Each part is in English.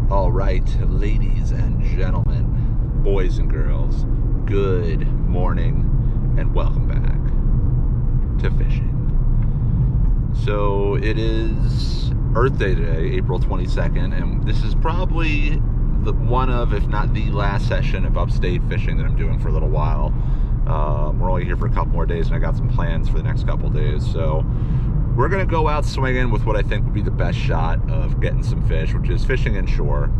All right, ladies and gentlemen, boys and girls, good morning and welcome back to fishing. So it is Earth Day today, April 22nd, and this is probably the one of, if not the last session of Upstate fishing that I'm doing for a little while. We're only here for a couple more days and I got some plans for the next couple days. So we're gonna go out swinging with what I think would be the best shot of getting some fish, which is fishing inshore.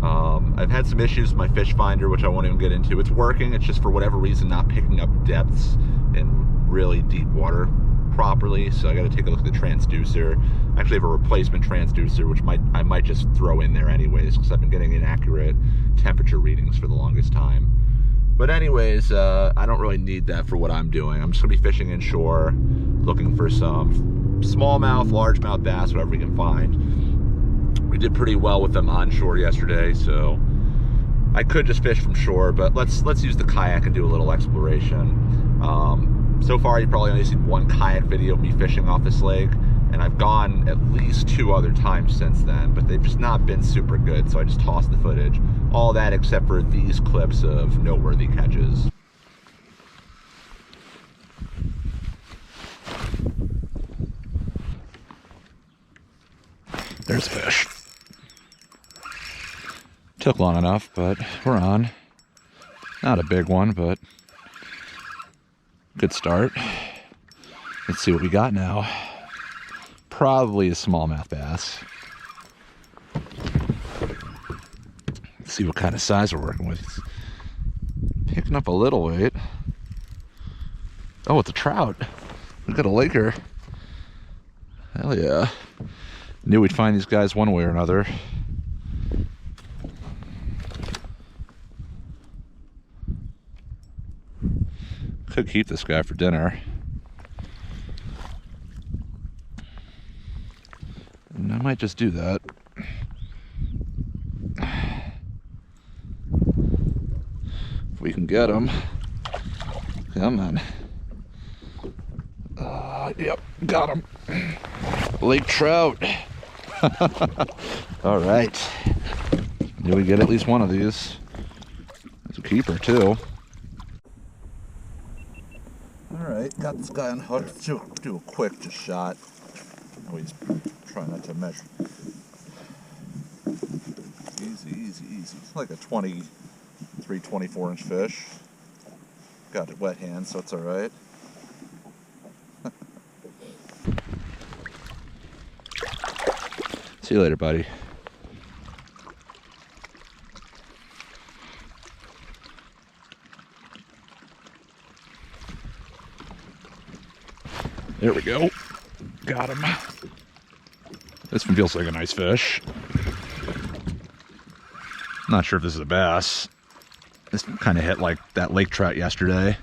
I've had some issues with my fish finder, which I won't even get into. It's working, it's just for whatever reason not picking up depths in really deep water properly. So I gotta take a look at the transducer. I actually have a replacement transducer, which I might just throw in there anyways, because I've been getting inaccurate temperature readings for the longest time. But anyways, I don't really need that for what I'm doing. I'm just gonna be fishing inshore, looking for some smallmouth, largemouth bass, whatever we can find. We did pretty well with them onshore yesterday, so I could just fish from shore, but let's use the kayak and do a little exploration. So far, you've probably only seen one kayak video of me fishing off this lake, and I've gone at least 2 other times since then, but they've just not been super good, so I just tossed the footage. All that except for these clips of noteworthy catches. There's fish. Took long enough, but we're on. Not a big one, but good start. Let's see what we got now. Probably a smallmouth bass. Let's see what kind of size we're working with. It's picking up a little weight. Oh, it's a trout. We've got a laker. Hell yeah. Knew we'd find these guys one way or another. Could keep this guy for dinner. And I might just do that. If we can get him. Come on. Yep, got him. Lake trout. All right. Knew we'd get at least one of these. It's a keeper too. All right, got this guy unhooked. Do a quick just shot. Always try not to measure. Easy, easy, easy. It's like a 23, 24-inch fish. Got a wet hand, so it's all right. See you later, buddy. There we go. Got him. This one feels like a nice fish. Not sure if this is a bass. This kind of hit like that lake trout yesterday.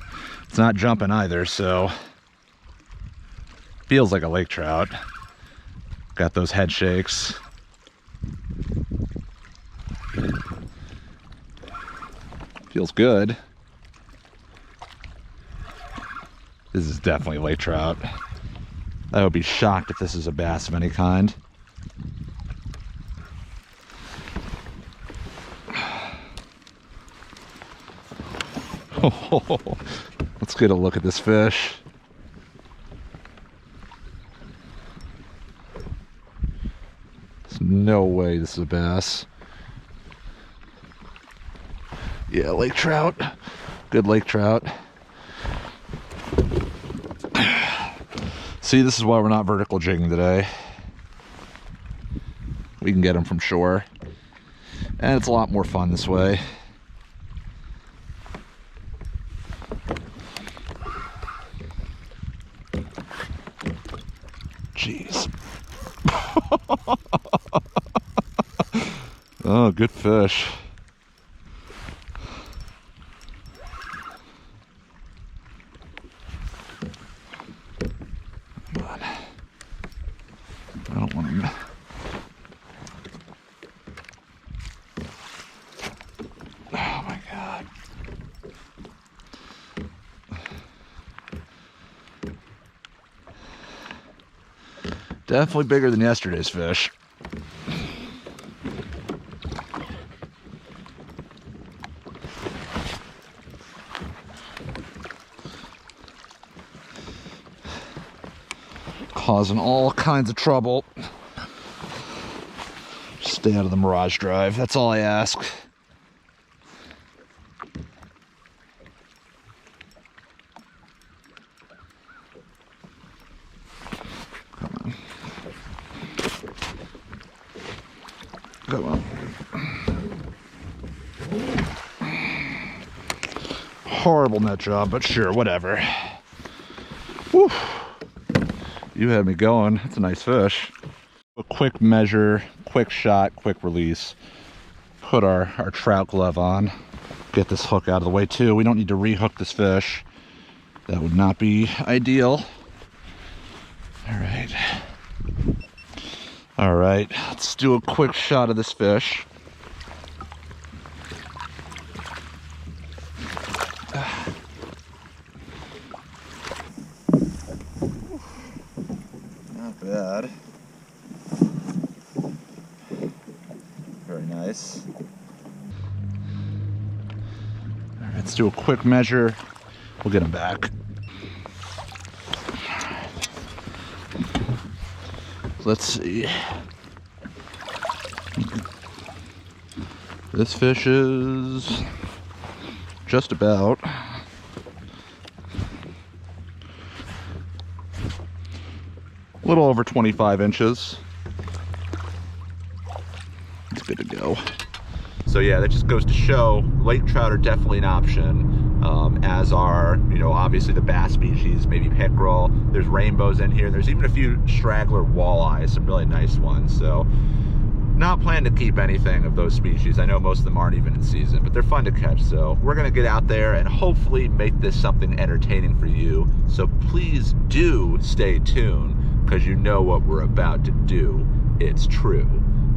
It's not jumping either, so feels like a lake trout. Got those head shakes. Feels good. This is definitely a lake trout. I would be shocked if this is a bass of any kind. Let's get a look at this fish. There's no way this is a bass. Yeah, lake trout. Good lake trout. See, this is why we're not vertical jigging today. We can get them from shore. And it's a lot more fun this way. Jeez. Oh, good fish. Come on. I don't want him. Oh my God. Definitely bigger than yesterday's fish. causing all kinds of trouble. Stay out of the Mirage Drive, that's all I ask. Come on. Come on. Horrible net job, but sure, whatever. Whew. You had me going. That's a nice fish. A quick measure, quick shot, quick release. Put our trout glove on. Get this hook out of the way too. We don't need to rehook this fish. That would not be ideal. All right. All right, let's do a quick shot of this fish. Not bad. Very nice. All right, let's do a quick measure. We'll get him back. Let's see. This fish is just about a little over 25 inches. It's good to go. So yeah, that just goes to show lake trout are definitely an option, as are, you know, obviously the bass species, maybe pickerel. There's rainbows in here. There's even a few straggler walleyes, some really nice ones. So not planning to keep anything of those species. I know most of them aren't even in season, but they're fun to catch. So we're gonna get out there and hopefully make this something entertaining for you. So please do stay tuned, because you know what we're about to do. It's true.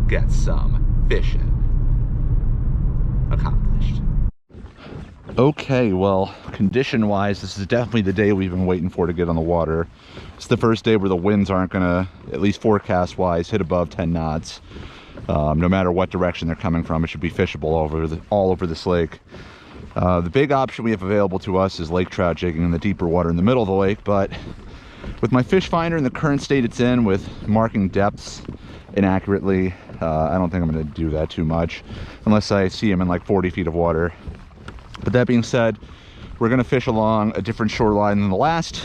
Get some fishing accomplished. Okay, well, condition-wise, this is definitely the day we've been waiting for to get on the water. It's the first day where the winds aren't gonna, at least forecast-wise, hit above 10 knots. No matter what direction they're coming from, it should be fishable all over this lake. The big option we have available to us is lake trout jigging in the deeper water in the middle of the lake, but with my fish finder in the current state it's in, with marking depths inaccurately, I don't think I'm going to do that too much unless I see them in like 40 feet of water. But that being said, we're going to fish along a different shoreline than the last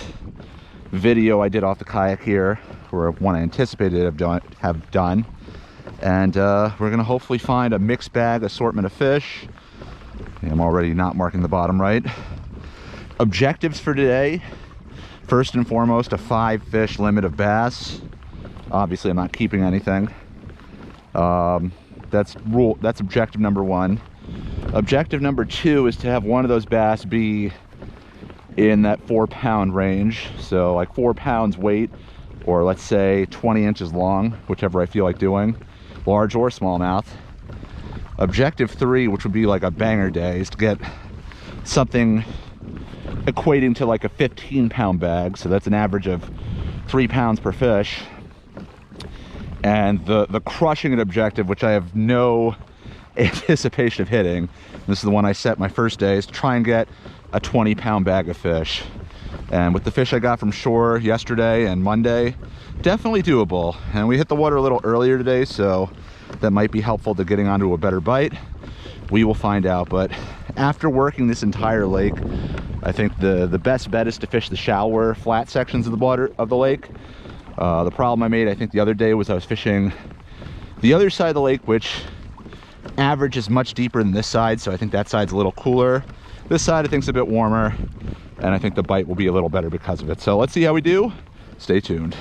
video I did off the kayak here, or one I anticipated have done. And we're going to hopefully find a mixed bag assortment of fish. I'm already not marking the bottom right. Objectives for today: first and foremost, a 5 fish limit of bass. Obviously I'm not keeping anything. That's objective number 1. Objective number 2 is to have one of those bass be in that 4-pound range, so like 4 pounds weight, or let's say 20 inches long, whichever I feel like doing, large or smallmouth. Objective 3, which would be like a banger day, is to get something equating to like a 15-pound bag, so that's an average of 3 pounds per fish. And the crushing it objective, which I have no anticipation of hitting, this is the one I set my first day, is to try and get a 20-pound bag of fish. And with the fish I got from shore yesterday and Monday, definitely doable. And we hit the water a little earlier today, so that might be helpful to getting onto a better bite. We will find out. But after working this entire lake, I think the best bet is to fish the shallower, flat sections of the water of the lake. The problem I made, I think, the other day was I was fishing the other side of the lake, which average is much deeper than this side, so I think that side's a little cooler. This side I think is a bit warmer, and I think the bite will be a little better because of it. So let's see how we do. Stay tuned.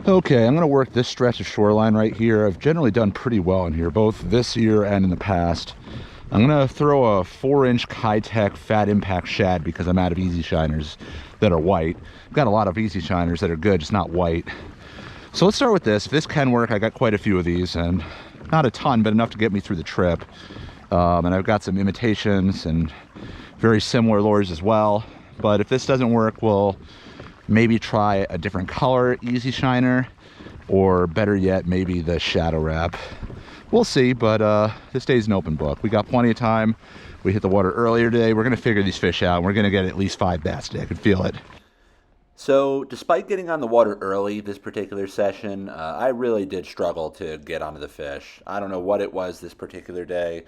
Okay, I'm gonna work this stretch of shoreline right here. I've generally done pretty well in here, both this year and in the past. I'm gonna throw a 4-inch Kayak fat impact shad because I'm out of easy shiners that are white. I've got a lot of easy shiners that are good, just not white. So let's start with this. If this can work, I got quite a few of these, and not a ton, but enough to get me through the trip. And I've got some imitations and very similar lures as well. But if this doesn't work, we'll maybe try a different color easy shiner, or better yet, maybe the shadow wrap. We'll see, but this day's an open book. We got plenty of time. We hit the water earlier today. We're gonna figure these fish out. We're gonna get at least 5 bass today. I can feel it. So, despite getting on the water early this particular session, I really did struggle to get onto the fish. I don't know what it was this particular day,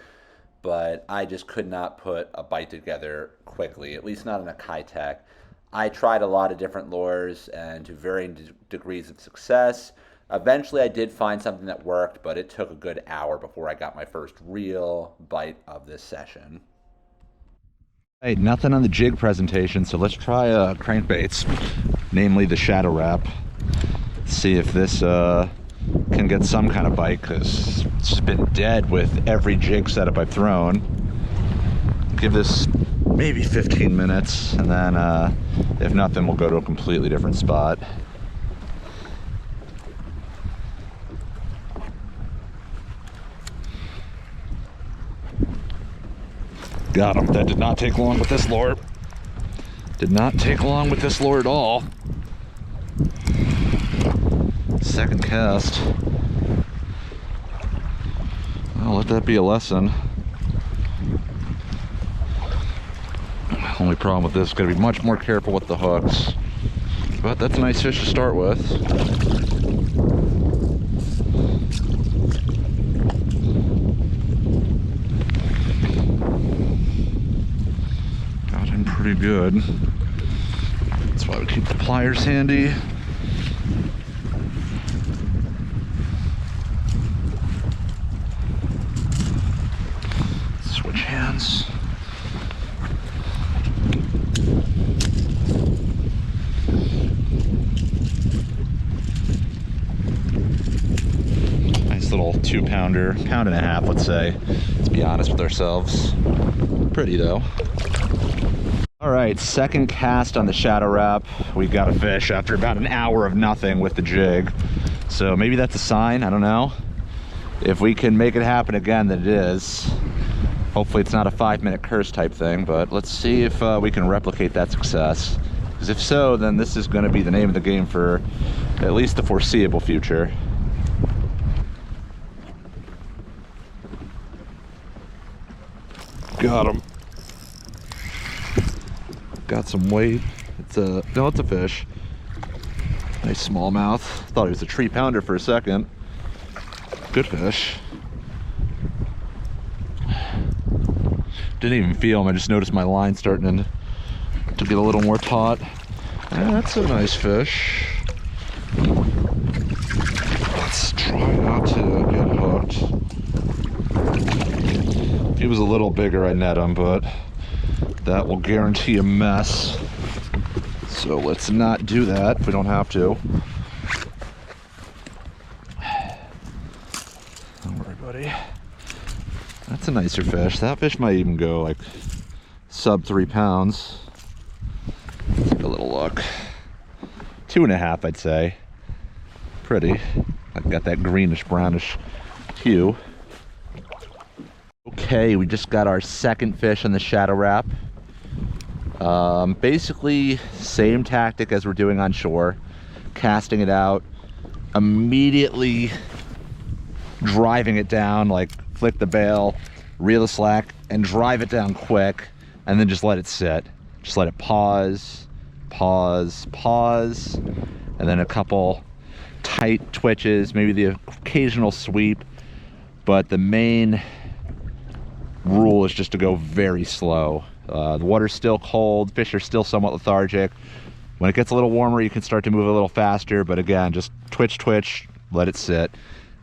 but I just could not put a bite together quickly, at least not in a Kayak. I tried a lot of different lures and to varying degrees of success. Eventually, I did find something that worked, but it took a good hour before I got my first real bite of this session. Hey, nothing on the jig presentation, so let's try crankbaits, namely the shadow wrap. See if this can get some kind of bite, because it's just been dead with every jig setup I've thrown. Give this maybe 15 minutes, and then if nothing, we'll go to a completely different spot. Got him. That did not take long with this lure. Did not take long with this lure at all. Second cast. I'll let that be a lesson. Only problem with this is going to be much more careful with the hooks. But that's a nice fish to start with. Got him pretty good. That's why we keep the pliers handy. Switch hands. Nice little 2-pounder, pound and a half, let's say. Let's be honest with ourselves. Pretty though. All right, second cast on the shadow wrap. We got a fish after about an hour of nothing with the jig. So maybe that's a sign, I don't know. If we can make it happen again, then it is. Hopefully it's not a 5-minute curse type thing, but let's see if we can replicate that success. Because if so, then this is gonna be the name of the game for at least the foreseeable future. Got him. Got some weight. It's a fish. Nice smallmouth. Thought it was a 3-pounder for a second. Good fish. Didn't even feel him. I just noticed my line starting to get a little more taut. That's a nice fish. Let's try not to get hooked. If he was a little bigger, I'd net him, but that will guarantee a mess. So let's not do that if we don't have to. Don't worry, buddy. That's a nicer fish. That fish might even go like sub 3 pounds. Let's take a little look. 2.5, I'd say. Pretty. I've got that greenish brownish hue. Okay, we just got our second fish on the shadow wrap. Basically same tactic as we're doing on shore. Casting it out, immediately driving it down, like flick the bail, reel the slack, and drive it down quick, and then just let it sit. Just let it pause, pause, pause, and then a couple tight twitches, maybe the occasional sweep, but the main rule is just to go very slow. The water's still cold, fish are still somewhat lethargic. When it gets a little warmer, you can start to move a little faster, but again, just twitch, twitch, let it sit.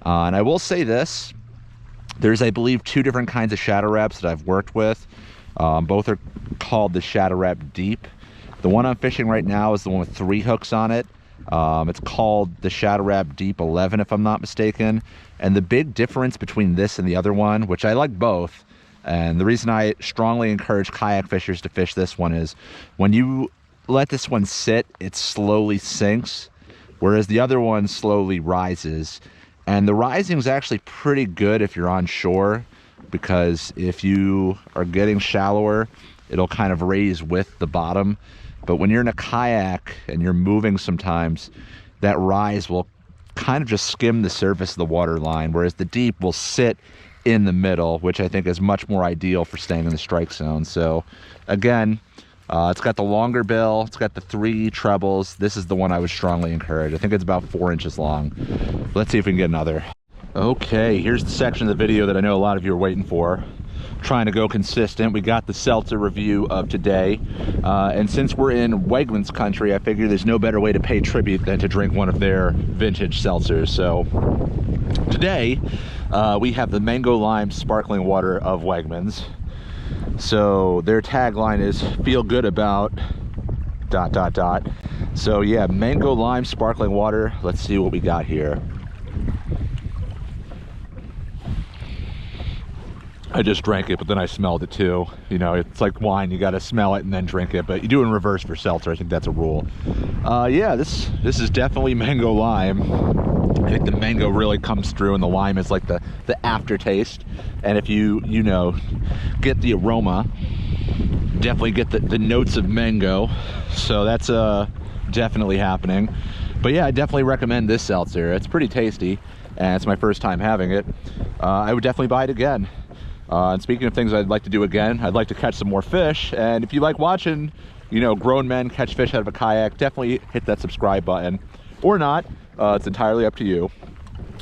And I will say this, there's, I believe, 2 different kinds of shadow wraps that I've worked with. Both are called the shadow wrap deep. The one I'm fishing right now is the one with 3 hooks on it. It's called the shadow wrap deep 11, if I'm not mistaken. And the big difference between this and the other one, which I like both, and the reason I strongly encourage kayak fishers to fish this one is when you let this one sit, it slowly sinks, whereas the other one slowly rises. And the rising is actually pretty good if you're on shore, because if you are getting shallower, it'll kind of raise with the bottom. But when you're in a kayak and you're moving sometimes, that rise will kind of just skim the surface of the water line, whereas the deep will sit in the middle, which I think is much more ideal for staying in the strike zone. So again, It's got the longer bill. It's got the 3 trebles. This is the one I would strongly encourage. I think it's about 4 inches long. Let's see if we can get another. Okay, here's the section of the video that I know a lot of you are waiting for. Trying to go consistent. We got the Seltzer review of today. And since we're in Wegmans country, I figure there's no better way to pay tribute than to drink one of their vintage seltzers. So today, we have the Mango Lime Sparkling Water of Wegmans. So their tagline is feel good about ... So yeah, Mango Lime Sparkling Water. Let's see what we got here. I just drank it, but then I smelled it too. You know, it's like wine, you gotta smell it and then drink it, but you do it in reverse for seltzer. I think that's a rule. Yeah, this is definitely mango lime. I think the mango really comes through, and the lime is like the aftertaste. And if you know, get the aroma, definitely get the notes of mango. So that's definitely happening. But yeah, I definitely recommend this seltzer. It's pretty tasty, and it's my first time having it. I would definitely buy it again. And speaking of things I'd like to do again, I'd like to catch some more fish. And if you like watching, you know, grown men catch fish out of a kayak, definitely hit that subscribe button. Or not, it's entirely up to you.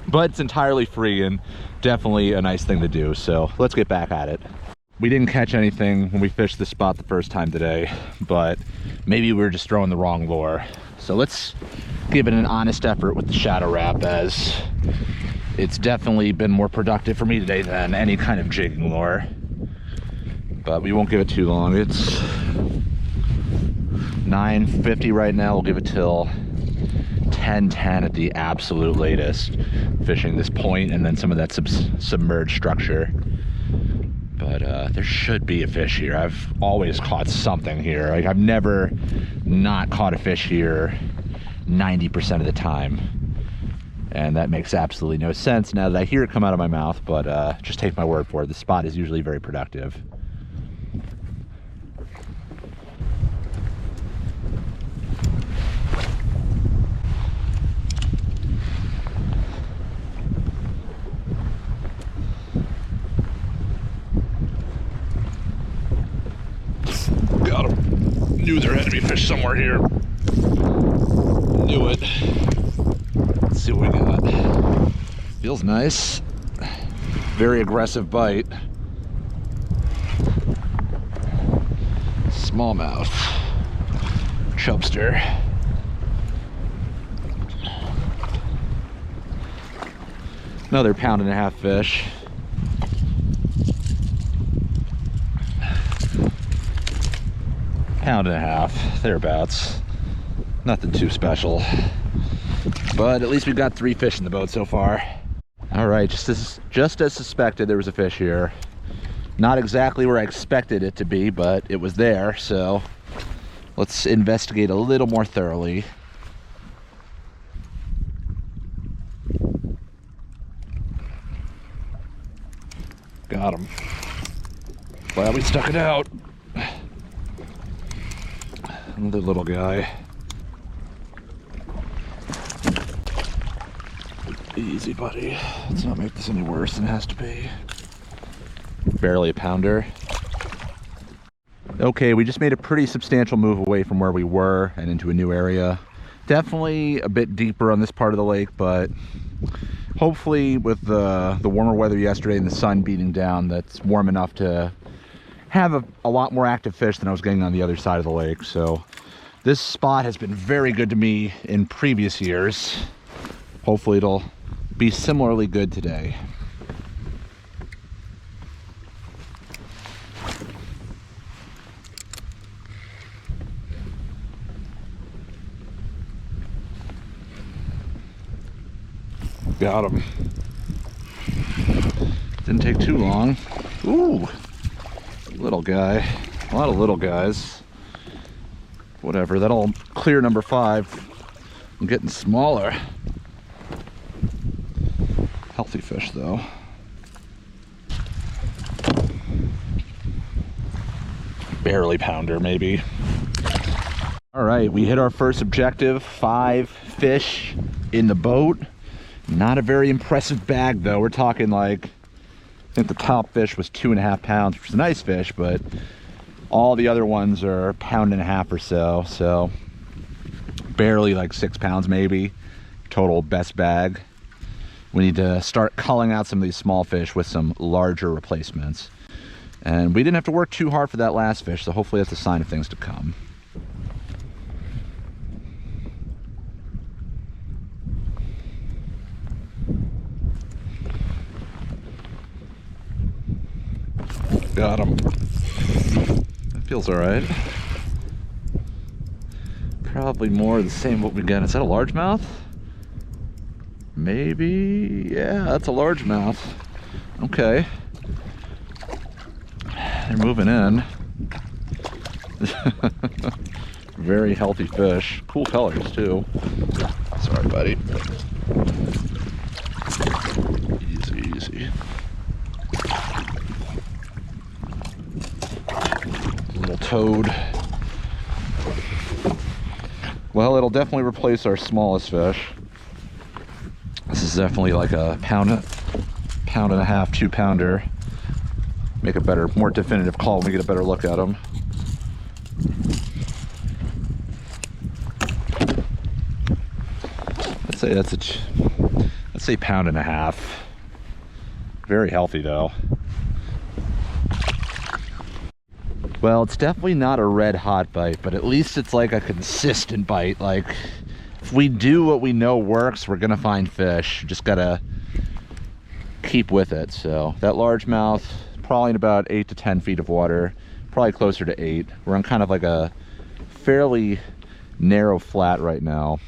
But it's entirely free and definitely a nice thing to do. So let's get back at it. We didn't catch anything when we fished this spot the first time today, but maybe we were just throwing the wrong lure. So let's give it an honest effort with the shadow wrap, as it's definitely been more productive for me today than any kind of jigging lure. But we won't give it too long. It's 9:50 right now. We'll give it till 10:10 at the absolute latest, fishing this point and then some of that submerged structure. But there should be a fish here. I've always caught something here. Like, I've never not caught a fish here 90% of the time. And that makes absolutely no sense now that I hear it come out of my mouth, but just take my word for it. The spot is usually very productive. Got him. Knew there had to be fish somewhere here. Knew it. Let's see what we got. Feels nice. Very aggressive bite. Smallmouth. Chubster. Another 1.5-pound fish. Pound and a half, thereabouts. Nothing too special. But at least we've got 3 fish in the boat so far. All right, just as suspected, there was a fish here. Not exactly where I expected it to be, but it was there, so let's investigate a little more thoroughly. Got him. Glad we stuck it out. Another little guy. Easy, buddy. Let's not make this any worse than it has to be. Barely a pounder. Okay, we just made a pretty substantial move away from where we were and into a new area. Definitely a bit deeper on this part of the lake, but hopefully with the warmer weather yesterday and the sun beating down, that's warm enough to have a lot more active fish than I was getting on the other side of the lake. So this spot has been very good to me in previous years. Hopefully it'll be similarly good today. Got him. Didn't take too long. Ooh, little guy. A lot of little guys. Whatever, that'll clear number 5. I'm getting smaller. Healthy fish though. Barely pounder maybe. All right, we hit our first objective, 5 fish in the boat. Not a very impressive bag though. We're talking like, I think the top fish was 2.5 pounds, which is a nice fish, but All the other ones are 1.5 pounds or so, so barely like 6 pounds maybe total best bag. We need to start culling out some of these small fish with some larger replacements. And we didn't have to work too hard for that last fish, so hopefully that's a sign of things to come. Got him. That feels all right. Probably more of the same what we got. Is that a largemouth? Maybe. Yeah, that's a largemouth. Okay. They're moving in. Very healthy fish. Cool colors too. Sorry, buddy. Easy, easy. Little toad. Well, it'll definitely replace our smallest fish. This is definitely like a pound and a half, 2 pounder. Make a better, more definitive call when we get a better look at them. Let's say that's let's say 1.5 pounds. Very healthy though. Well, it's definitely not a red hot bite, but at least it's like a consistent bite. Like, if we do what we know works, we're gonna find fish. Just gotta keep with it. So that largemouth, probably in about 8 to 10 feet of water, probably closer to 8. We're on kind of like a fairly narrow flat right now,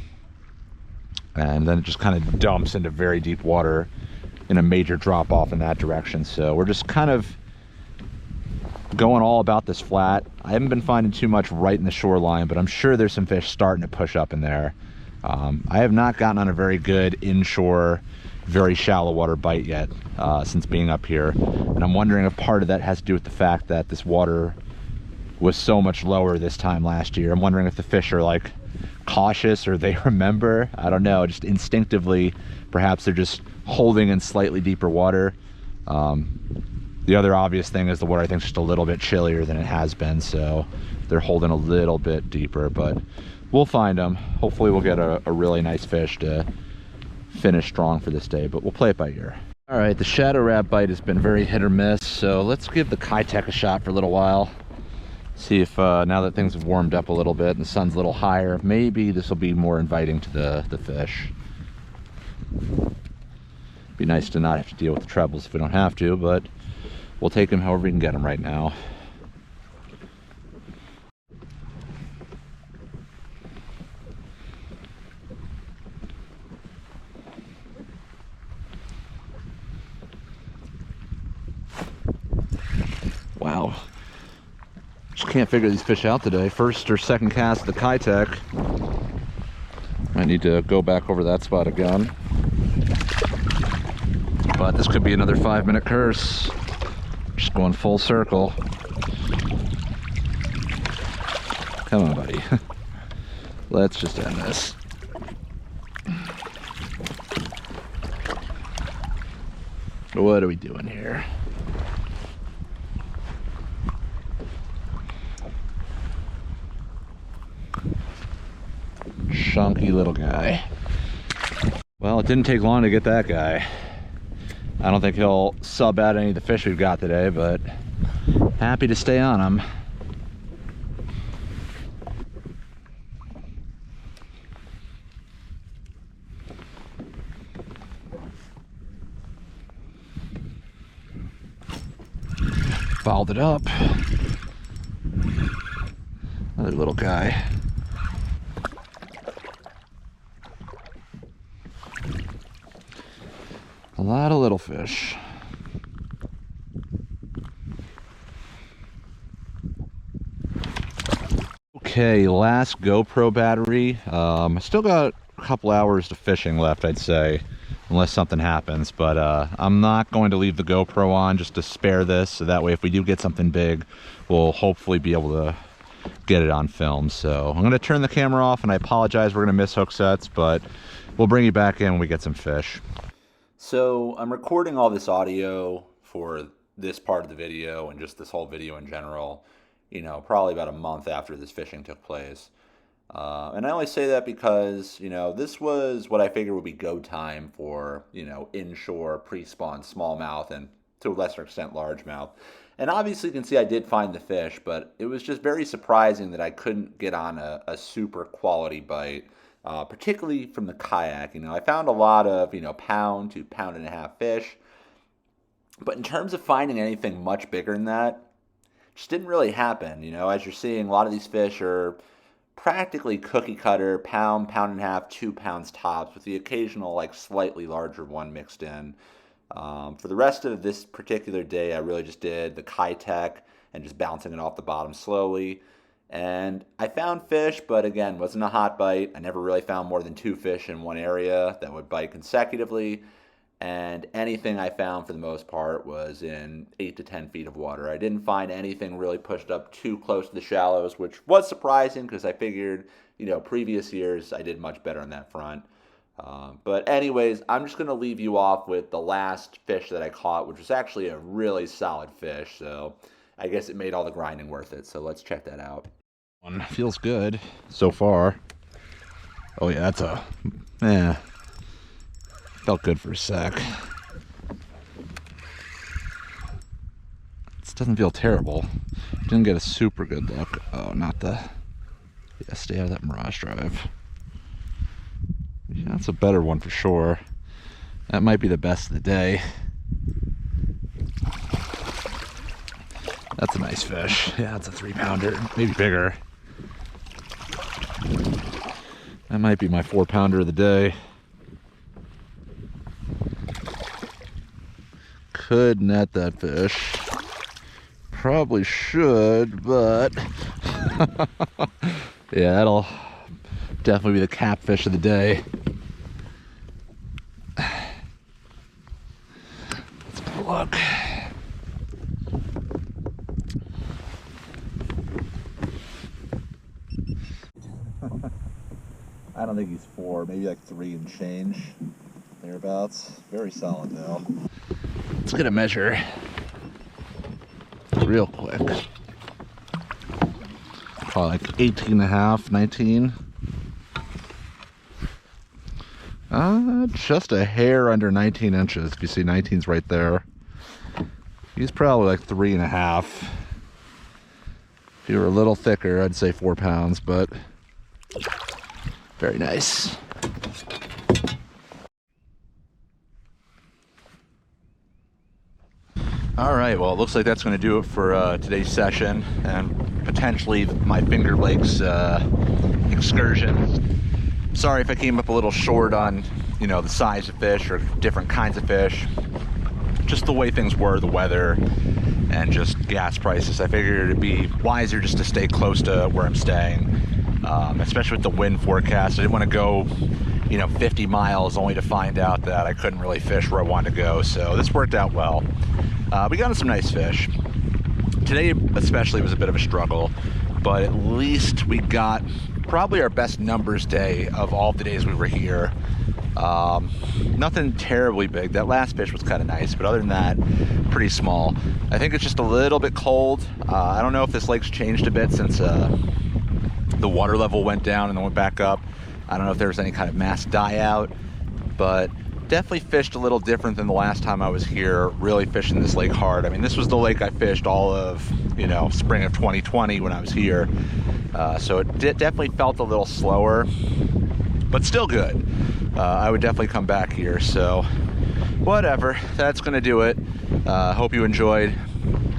and then it just kind of dumps into very deep water in a major drop off in that direction. So we're just kind of going all about this flat. I haven't been finding too much right in the shoreline, but I'm sure there's some fish starting to push up in there. I have not gotten on a very good inshore, very shallow water bite yet since being up here, and I'm wondering if part of that has to do with the fact that this water was so much lower this time last year. I'm wondering if the fish are like cautious or they remember. I don't know, just instinctively perhaps they're just holding in slightly deeper water. The other obvious thing is the water, I think, is just a little bit chillier than it has been, so they're holding a little bit deeper, but we'll find them. Hopefully we'll get a really nice fish to finish strong for this day, but we'll play it by ear. All right, the shadow rat bite has been very hit or miss, so let's give the Kayak a shot for a little while. See if now that things have warmed up a little bit and the sun's a little higher, maybe this will be more inviting to the fish. Be nice to not have to deal with the trebles if we don't have to, but we'll take them however we can get them right now. Wow. Just can't figure these fish out today. First or second cast of the Kayak. Might need to go back over that spot again. But this could be another 5-minute curse. Just going full circle. Come on, buddy. Let's just end this. What are we doing here? Chunky little guy. Well, it didn't take long to get that guy. I don't think he'll sub out any of the fish we've got today, but happy to stay on him. Fouled it up. Another little guy. A lot of little fish. Okay, last GoPro battery. I still got a couple hours of fishing left, I'd say, unless something happens, but I'm not going to leave the GoPro on just to spare this, so that way if we do get something big, we'll hopefully be able to get it on film. So I'm going to turn the camera off, and I apologize, we're going to miss hook sets, but we'll bring you back in when we get some fish. So I'm recording all this audio for this part of the video and just this whole video in general probably about a month after this fishing took place. And I only say that because, this was what I figured would be go time for, inshore, pre-spawn smallmouth and to a lesser extent largemouth. And obviously you can see I did find the fish, but it was just very surprising that I couldn't get on a super quality bite, particularly from the kayak. I found a lot of, pound to pound and a half fish. But in terms of finding anything much bigger than that, just didn't really happen. As you're seeing, a lot of these fish are practically cookie cutter, pound, pound and a half, 2 pounds tops, with the occasional like slightly larger one mixed in. For the rest of this particular day, I really just did the Kayak and just bouncing it off the bottom slowly. And I found fish, but again, wasn't a hot bite. I never really found more than 2 fish in one area that would bite consecutively. And anything I found for the most part was in 8 to 10 feet of water. I didn't find anything really pushed up too close to the shallows, which was surprising because I figured, previous years I did much better on that front. But anyways, I'm just going to leave you off with the last fish that I caught, which was actually a really solid fish. So I guess it made all the grinding worth it. So let's check that out. One feels good so far. Oh yeah, felt good for a sec. This doesn't feel terrible. Didn't get a super good look. Oh, stay out of that Mirage Drive. Yeah, that's a better one for sure. That might be the best of the day. That's a nice fish. Yeah, it's a 3-pounder, maybe bigger. That might be my 4-pounder of the day. Could net that fish. Probably should, but yeah, that'll definitely be the catfish of the day. Let's have a look. I don't think he's 4, maybe like 3 and change, thereabouts. Very solid though. Let's get a measure real quick. Probably like 18 and a half, 19. Just a hair under 19 inches. If you see 19's right there. He's probably like 3.5. If he were a little thicker, I'd say 4 pounds, but very nice. All right, well, it looks like that's going to do it for today's session and potentially my Finger Lakes excursion. Sorry if I came up a little short on, the size of fish or different kinds of fish. Just the way things were, the weather, and just gas prices. I figured it'd be wiser just to stay close to where I'm staying, especially with the wind forecast. I didn't want to go 50 miles only to find out that I couldn't really fish where I wanted to go. So this worked out well. We got some nice fish. Today especially was a bit of a struggle, but at least we got probably our best numbers day of all the days we were here. Nothing terribly big. That last fish was kind of nice, but other than that, pretty small. I think it's just a little bit cold. I don't know if this lake's changed a bit since the water level went down and then went back up. I don't know if there was any kind of mass die out, but definitely fished a little different than the last time I was here, really fishing this lake hard. I mean, this was the lake I fished all of, spring of 2020 when I was here. So it definitely felt a little slower, but still good. I would definitely come back here. So whatever, that's going to do it. Hope you enjoyed.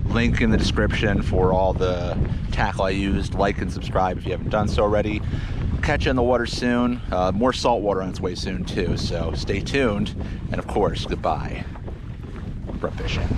Link in the description for all the tackle I used. Like and subscribe if you haven't done so already. Catch you in the water soon. More salt water on its way soon too, so stay tuned. And of course, goodbye from fishing.